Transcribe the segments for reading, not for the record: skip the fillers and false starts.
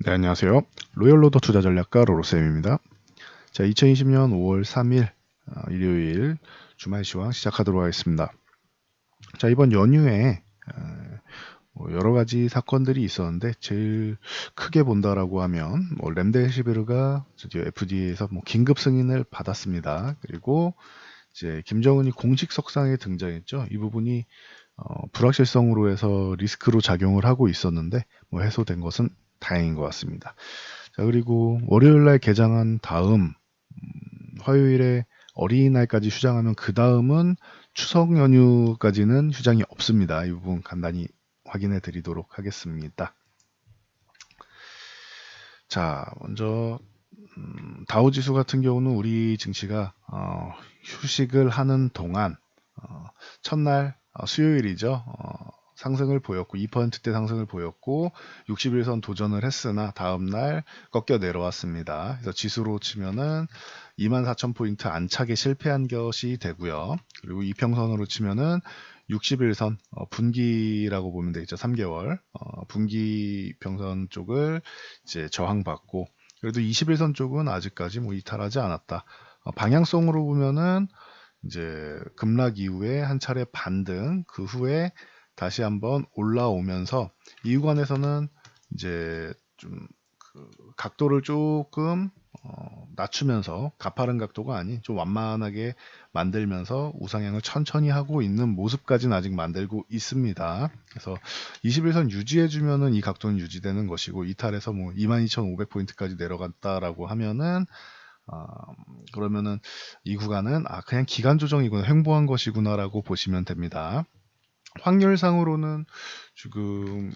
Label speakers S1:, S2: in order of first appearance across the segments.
S1: 네, 안녕하세요. 로열로더 투자전략가 로로쌤입니다. 자, 2020년 5월 3일 일요일 주말 시황 시작하도록 하겠습니다. 자, 이번 연휴에 여러 가지 사건들이 있었는데 제일 크게 본다라고 하면 렘데시비르가 드디어 FDA에서 긴급 승인을 받았습니다. 그리고 이제 김정은이 공식 석상에 등장했죠. 이 부분이 불확실성으로 해서 리스크로 작용을 하고 있었는데 해소된 것은 다행인 것 같습니다. 자, 그리고 월요일 날 개장한 다음 화요일에 어린이날까지 휴장하면 그 다음은 추석 연휴까지는 휴장이 없습니다. 이 부분 간단히 확인해 드리도록 하겠습니다. 자, 먼저 다우지수 같은 경우는 우리 증시가 휴식을 하는 동안 첫날 수요일이죠. 상승을 보였고 2%대 상승을 보였고 60일선 도전을 했으나 다음날 꺾여 내려왔습니다. 그래서 지수로 치면은 24,000포인트 안착에 실패한 것이 되고요. 그리고 이평선으로 치면은 60일선 분기라고 보면 되겠죠. 3개월 분기 평선 쪽을 이제 저항받고 그래도 21선 쪽은 아직까지 이탈하지 않았다. 방향성으로 보면은 이제 급락 이후에 한 차례 반등, 그 후에 다시 한번 올라오면서 이 구간에서는 이제 좀 그 각도를 조금 낮추면서 가파른 각도가 아닌 좀 완만하게 만들면서 우상향을 천천히 하고 있는 모습까지는 아직 만들고 있습니다. 그래서 21선 유지해주면은 이 각도는 유지되는 것이고 이탈해서 22,500포인트까지 내려갔다라고 하면은 그러면은 이 구간은 그냥 기간 조정이구나, 횡보한 것이구나라고 보시면 됩니다. 확률상으로는 지금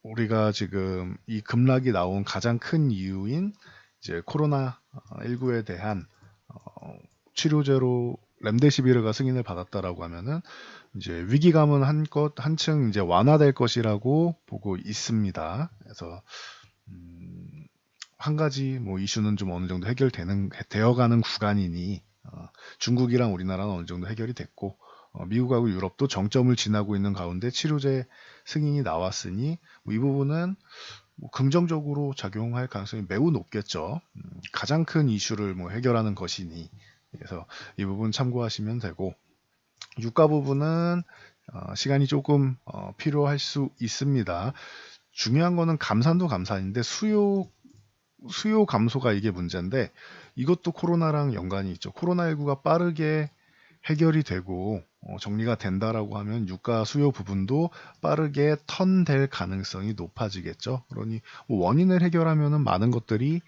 S1: 우리가 지금 이 급락이 나온 가장 큰 이유인 이제 코로나19에 대한 치료제로 렘데시비르가 승인을 받았다라고 하면은 이제 위기감은 한층 이제 완화될 것이라고 보고 있습니다. 그래서 한 가지 이슈는 좀 어느 정도 되어가는 구간이니 중국이랑 우리나라는 어느 정도 해결이 됐고 미국하고 유럽도 정점을 지나고 있는 가운데 치료제 승인이 나왔으니 이 부분은 긍정적으로 작용할 가능성이 매우 높겠죠. 가장 큰 이슈를 해결하는 것이니 그래서 이 부분 참고하시면 되고 유가 부분은 시간이 조금 필요할 수 있습니다. 중요한 거는 감산도 감산인데 수요 감소가 이게 문제인데 이것도 코로나랑 연관이 있죠. 코로나19가 빠르게 해결이 되고 정리가 된다라고 하면 유가 수요 부분도 빠르게 턴될 가능성이 높아지겠죠. 그러니 원인을 해결하면은 많은 것들이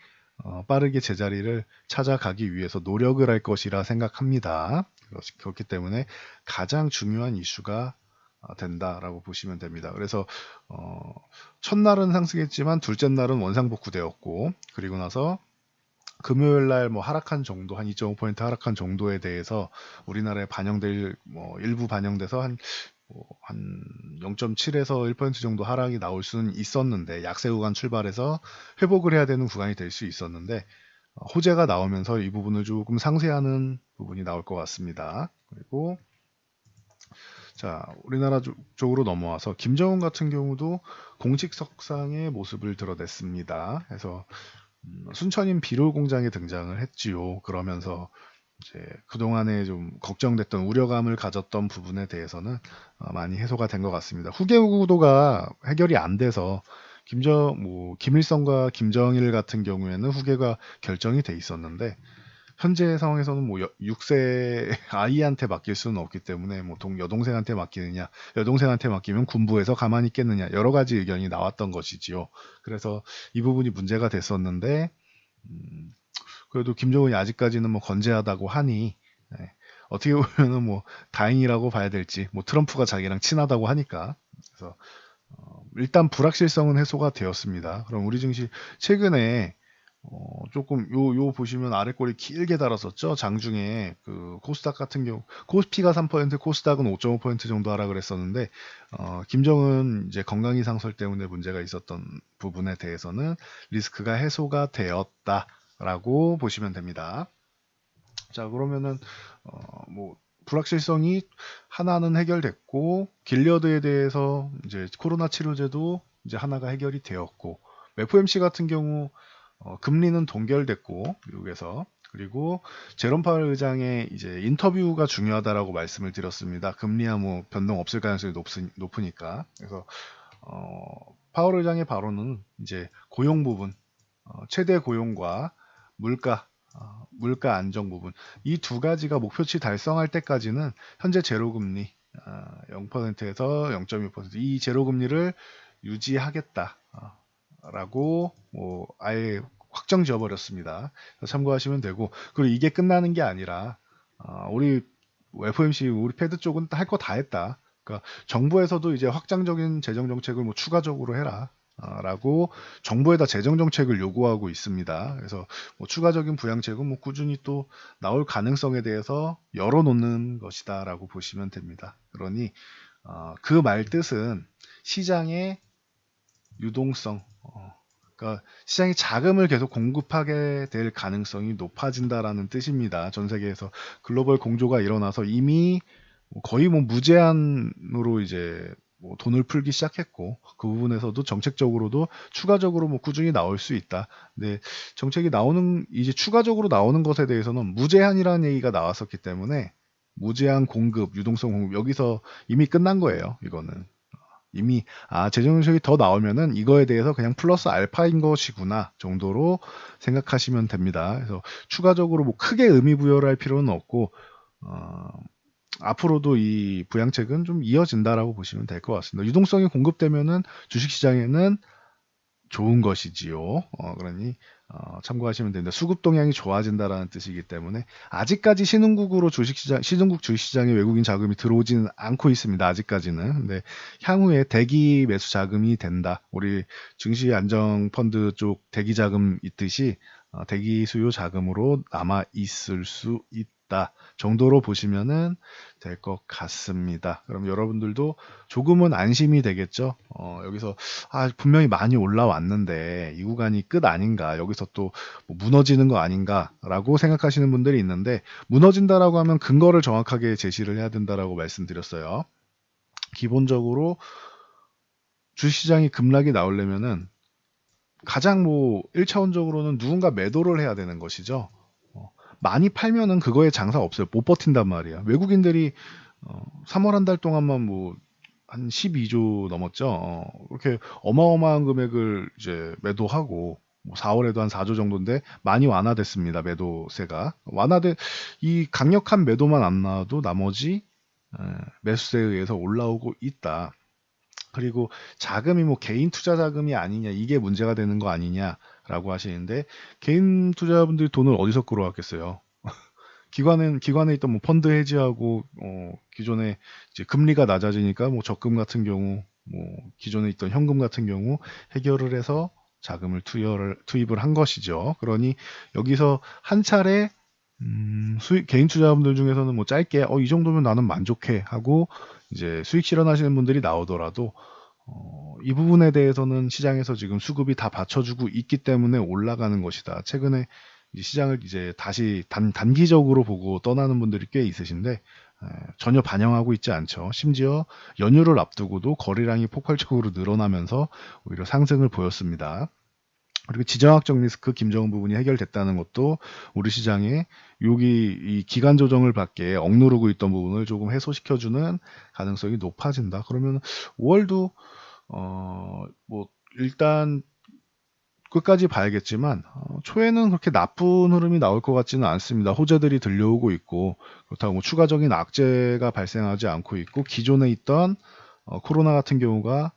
S1: 빠르게 제자리를 찾아가기 위해서 노력을 할 것이라 생각합니다. 그렇기 때문에 가장 중요한 이슈가 된다라고 보시면 됩니다. 그래서 첫날은 상승했지만 둘째 날은 원상복구되었고 그리고 나서 금요일 날 하락한 정도, 한 2.5포인트 하락한 정도에 대해서 우리나라에 반영될 일부 반영돼서 한 0.7에서 1% 정도 하락이 나올 수는 있었는데 약세 구간 출발해서 회복을 해야 되는 구간이 될 수 있었는데 호재가 나오면서 이 부분을 조금 상쇄하는 부분이 나올 것 같습니다. 그리고 자, 우리나라 쪽으로 넘어와서 김정은 같은 경우도 공식 석상의 모습을 드러냈습니다. 그래서 순천인 비료 공장에 등장을 했지요. 그러면서 이제 그동안에 좀 걱정됐던 우려감을 가졌던 부분에 대해서는 많이 해소가 된 것 같습니다. 후계 구도가 해결이 안 돼서 김일성과 김정일 같은 경우에는 후계가 결정이 돼 있었는데 현재 상황에서는 6세 아이한테 맡길 수는 없기 때문에 여동생한테 맡기느냐, 여동생한테 맡기면 군부에서 가만히 있겠느냐, 여러 가지 의견이 나왔던 것이지요. 그래서 이 부분이 문제가 됐었는데, 그래도 김정은이 아직까지는 건재하다고 하니, 네, 어떻게 보면은 다행이라고 봐야 될지, 트럼프가 자기랑 친하다고 하니까. 그래서, 일단 불확실성은 해소가 되었습니다. 그럼 우리 증시 최근에 조금 요 보시면 아래 꼬리 길게 달았었죠. 장중에 그 코스닥 같은 경우 코스피가 3%, 코스닥은 5.5% 정도 하락을 했었는데 김정은 이제 건강 이상설 때문에 문제가 있었던 부분에 대해서는 리스크가 해소가 되었다라고 보시면 됩니다. 자, 그러면은 불확실성이 하나는 해결됐고 길리어드에 대해서 이제 코로나 치료제도 이제 하나가 해결이 되었고 FOMC 같은 경우 금리는 동결됐고 미국에서 그리고 제롬 파월 의장의 이제 인터뷰가 중요하다라고 말씀을 드렸습니다. 금리야 뭐 변동 없을 가능성이 높으니까. 그래서 파월 의장의 발언은 이제 고용 부분, 최대 고용과 물가, 물가 안정 부분 이 두 가지가 목표치 달성할 때까지는 현재 제로금리 0%에서 0.2%이 제로금리를 유지하겠다라고 뭐 아예 확정 지어버렸습니다. 참고하시면 되고 그리고 이게 끝나는 게 아니라 우리 FOMC 우리 패드 쪽은 할 거 다 했다. 그러니까 정부에서도 이제 확장적인 재정 정책을 뭐 추가적으로 해라. 라고 정부에다 재정 정책을 요구하고 있습니다. 그래서 뭐 추가적인 부양책은 뭐 꾸준히 또 나올 가능성에 대해서 열어놓는 것이다라고 보시면 됩니다. 그러니 그 말 뜻은 시장의 유동성, 그러니까 시장이 자금을 계속 공급하게 될 가능성이 높아진다라는 뜻입니다. 전 세계에서 글로벌 공조가 일어나서 이미 거의 뭐 무제한으로 이제 뭐 돈을 풀기 시작했고 그 부분에서도 정책적으로도 추가적으로 뭐 꾸준히 나올 수 있다. 근데 정책이 나오는 이제 추가적으로 나오는 것에 대해서는 무제한이라는 얘기가 나왔었기 때문에 무제한 공급, 유동성 공급 여기서 이미 끝난 거예요. 이거는. 이미 재정 정책이 더 나오면은 이거에 대해서 그냥 플러스 알파인 것이구나 정도로 생각하시면 됩니다. 그래서 추가적으로 뭐 크게 의미 부여를 할 필요는 없고 어, 앞으로도 이 부양책은 좀 이어진다라고 보시면 될 것 같습니다. 유동성이 공급되면은 주식시장에는 좋은 것이지요. 그러니 참고하시면 됩니다. 수급 동향이 좋아진다라는 뜻이기 때문에 아직까지 신흥국으로 신흥국 주식시장에 외국인 자금이 들어오지는 않고 있습니다. 아직까지는. 근데 향후에 대기 매수 자금이 된다. 우리 증시 안정 펀드 쪽 대기 자금 있듯이 대기 수요 자금으로 남아 있을 수 있다. 정도로 보시면은 될 것 같습니다. 그럼 여러분들도 조금은 안심이 되겠죠. 여기서 분명히 많이 올라왔는데 이 구간이 끝 아닌가, 여기서 또뭐 무너지는 거 아닌가라고 생각하시는 분들이 있는데 무너진다라고 하면 근거를 정확하게 제시를 해야 된다라고 말씀드렸어요. 기본적으로 주시장이 급락이 나오려면은 가장 뭐 1차원적으로는 누군가 매도를 해야 되는 것이죠. 많이 팔면은 그거에 장사 없어요. 못 버틴단 말이야. 외국인들이 3월 한 달 동안만 뭐 한 12조 넘었죠. 그렇게 어마어마한 금액을 이제 매도하고 뭐 4월에도 한 4조 정도인데 많이 완화됐습니다. 매도세가 이 강력한 매도만 안 나와도 나머지 매수세에 의해서 올라오고 있다. 그리고 자금이 뭐 개인 투자 자금이 아니냐 이게 문제가 되는 거 아니냐라고 하시는데 개인 투자분들이 돈을 어디서 끌어왔겠어요? 기관에 있던 뭐 펀드 해지하고 기존에 이제 금리가 낮아지니까 뭐 적금 같은 경우 뭐 기존에 있던 현금 같은 경우 해결을 해서 자금을 투입을 한 것이죠. 그러니 여기서 한 차례 개인 투자분들 중에서는 뭐 짧게 이 정도면 나는 만족해 하고 이제 수익 실현하시는 분들이 나오더라도 이 부분에 대해서는 시장에서 지금 수급이 다 받쳐주고 있기 때문에 올라가는 것이다. 최근에 시장을 이제 다시 단기적으로 보고 떠나는 분들이 꽤 있으신데 전혀 반영하고 있지 않죠. 심지어 연휴를 앞두고도 거래량이 폭발적으로 늘어나면서 오히려 상승을 보였습니다. 그리고 지정학적 리스크 김정은 부분이 해결됐다는 것도 우리 시장에 여기 이 기간 조정을 받게 억누르고 있던 부분을 조금 해소시켜주는 가능성이 높아진다. 그러면 5월도 뭐 일단 끝까지 봐야겠지만 초에는 그렇게 나쁜 흐름이 나올 것 같지는 않습니다. 호재들이 들려오고 있고 그렇다고 뭐 추가적인 악재가 발생하지 않고 있고 기존에 있던 코로나 같은 경우가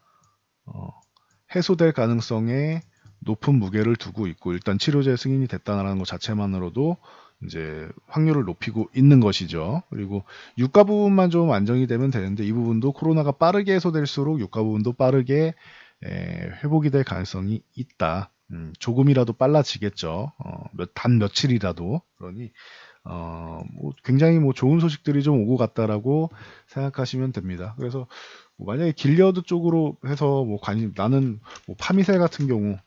S1: 해소될 가능성에 높은 무게를 두고 있고 일단 치료제 승인이 됐다는 것 자체만으로도 이제 확률을 높이고 있는 것이죠. 그리고 유가 부분만 좀 안정이 되면 되는데 이 부분도 코로나가 빠르게 해소될수록 유가 부분도 빠르게 회복이 될 가능성이 있다. 조금이라도 빨라지겠죠. 단 며칠이라도. 그러니 뭐 굉장히 뭐 좋은 소식들이 좀 오고 갔다라고 생각하시면 됩니다. 그래서 뭐 만약에 길리어드 쪽으로 해서 뭐 나는 뭐 파미셀 같은 경우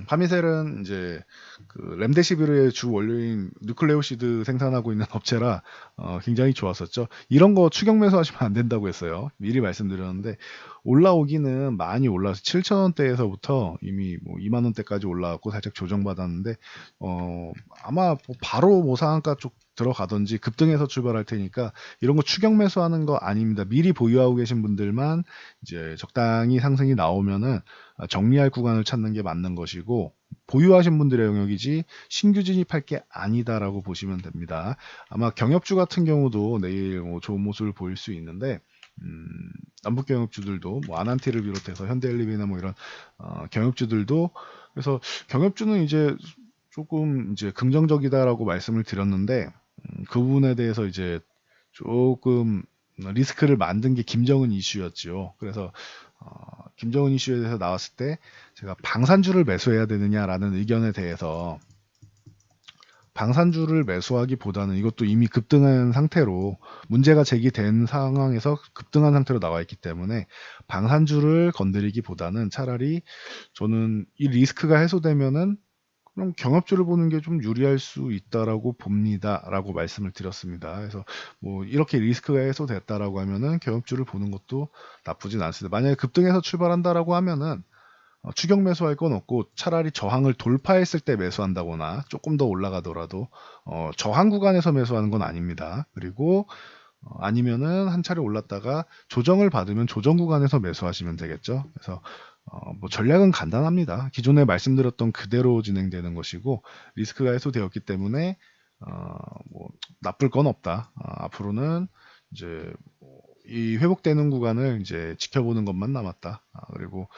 S1: 파미셀은 이제 그 렘데시비르의 주 원료인 누클레오시드 생산하고 있는 업체라 굉장히 좋았었죠. 이런 거 추격 매수하시면 안 된다고 했어요. 미리 말씀드렸는데 올라오기는 많이 올라서 7,000원대에서부터 이미 뭐 2만 원대까지 올라왔고 살짝 조정받았는데 아마 뭐 바로 뭐 상한가 쪽 들어가든지 급등해서 출발할 테니까 이런 거 추격 매수하는 거 아닙니다. 미리 보유하고 계신 분들만 이제 적당히 상승이 나오면은 정리할 구간을 찾는 게 맞는 것이고 보유하신 분들의 영역이지 신규 진입할 게 아니다라고 보시면 됩니다. 아마 경협주 같은 경우도 내일 뭐 좋은 모습을 보일 수 있는데 남북 경협주들도 뭐 아난티를 비롯해서 현대엘리베이나 뭐 이런 경협주들도 그래서 경협주는 이제 조금 이제 긍정적이다라고 말씀을 드렸는데 그 부분에 대해서 이제 조금 리스크를 만든 게 김정은 이슈였지요. 그래서 김정은 이슈에 대해서 나왔을 때 제가 방산주를 매수해야 되느냐라는 의견에 대해서 방산주를 매수하기보다는 이것도 이미 급등한 상태로 문제가 제기된 상황에서 급등한 상태로 나와 있기 때문에 방산주를 건드리기보다는 차라리 저는 이 리스크가 해소되면은 그럼 경합주를 보는 게 좀 유리할 수 있다라고 봅니다라고 말씀을 드렸습니다. 그래서 뭐 이렇게 리스크가 해소됐다라고 하면은 경합주를 보는 것도 나쁘진 않습니다. 만약에 급등해서 출발한다라고 하면은 추격 매수할 건 없고 차라리 저항을 돌파했을 때 매수한다거나 조금 더 올라가더라도 저항 구간에서 매수하는 건 아닙니다. 그리고 아니면은 한 차례 올랐다가 조정을 받으면 조정 구간에서 매수하시면 되겠죠. 그래서 뭐 전략은 간단합니다. 기존에 말씀드렸던 그대로 진행되는 것이고 리스크가 해소되었기 때문에 뭐 나쁠 건 없다. 앞으로는 이제 이 회복되는 구간을 이제 지켜보는 것만 남았다. 그리고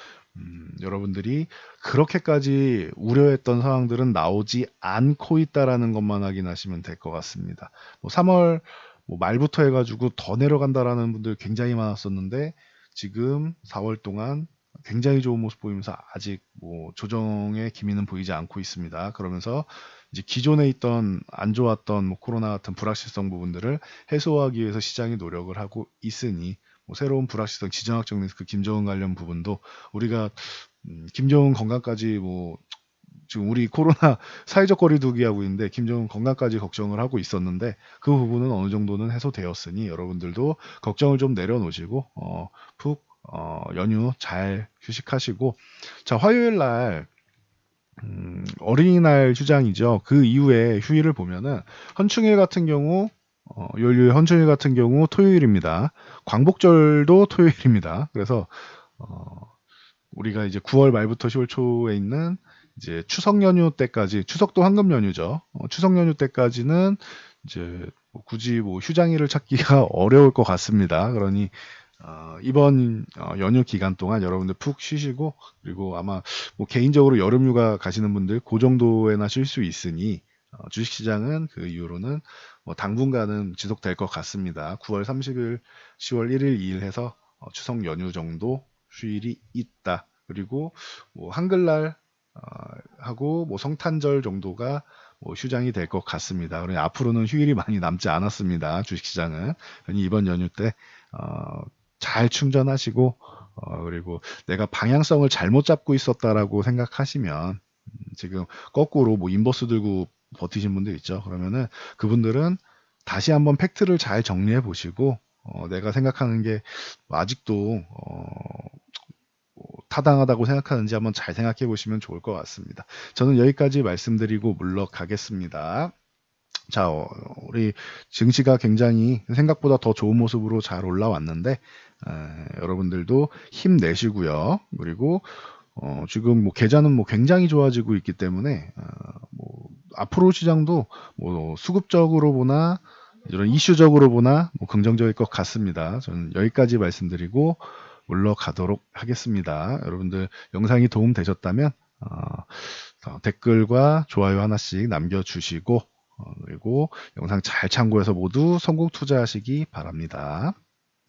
S1: 여러분들이 그렇게까지 우려했던 상황들은 나오지 않고 있다라는 것만 확인하시면 될 것 같습니다. 뭐 3월 뭐 말부터 해가지고 더 내려간다라는 분들 굉장히 많았었는데 지금 4월 동안 굉장히 좋은 모습 보이면서 아직 뭐 조정의 기미는 보이지 않고 있습니다. 그러면서 이제 기존에 있던 안 좋았던 뭐 코로나 같은 불확실성 부분들을 해소하기 위해서 시장이 노력을 하고 있으니 뭐 새로운 불확실성, 지정학적 리스크, 김정은 관련 부분도 우리가 김정은 건강까지 뭐 지금 우리 코로나 사회적 거리 두기 하고 있는데 김정은 건강까지 걱정을 하고 있었는데 그 부분은 어느 정도는 해소되었으니 여러분들도 걱정을 좀 내려놓으시고 푹 연휴 잘 휴식하시고 자 화요일 날 어린이날 휴장이죠. 그 이후에 휴일을 보면은 헌충일 같은 경우 연휴 헌충일 같은 경우 토요일입니다. 광복절도 토요일입니다. 그래서 우리가 이제 9월 말부터 10월 초에 있는 이제 추석 연휴 때까지 추석도 황금 연휴죠. 추석 연휴 때까지는 이제 뭐 굳이 뭐 휴장일을 찾기가 어려울 것 같습니다. 그러니 이번 연휴 기간 동안 여러분들 푹 쉬시고 그리고 아마 뭐 개인적으로 여름휴가 가시는 분들 그 정도에나 쉴 수 있으니 주식시장은 그 이후로는 뭐 당분간은 지속될 것 같습니다. 9월 30일, 10월 1일, 2일 해서 추석 연휴 정도 휴일이 있다. 그리고 뭐 한글날 하고 뭐 성탄절 정도가 뭐 휴장이 될 것 같습니다. 그러니 앞으로는 휴일이 많이 남지 않았습니다. 주식시장은. 그러니 이번 연휴 때 잘 충전하시고 그리고 내가 방향성을 잘못 잡고 있었다라고 생각하시면 지금 거꾸로 뭐 인버스 들고 버티신 분들 있죠. 그러면은 그분들은 다시 한번 팩트를 잘 정리해 보시고 내가 생각하는 게 아직도 뭐 타당하다고 생각하는지 한번 잘 생각해 보시면 좋을 것 같습니다. 저는 여기까지 말씀드리고 물러가겠습니다. 자, 우리 증시가 굉장히 생각보다 더 좋은 모습으로 잘 올라왔는데 여러분들도 힘내시고요. 그리고 지금 뭐 계좌는 뭐 굉장히 좋아지고 있기 때문에 뭐 앞으로 시장도 뭐 수급적으로 보나 이런 이슈적으로 보나 뭐 긍정적일 것 같습니다. 저는 여기까지 말씀드리고 물러가도록 하겠습니다. 여러분들 영상이 도움 되셨다면 댓글과 좋아요 하나씩 남겨주시고 그리고 영상 잘 참고해서 모두 성공 투자하시기 바랍니다.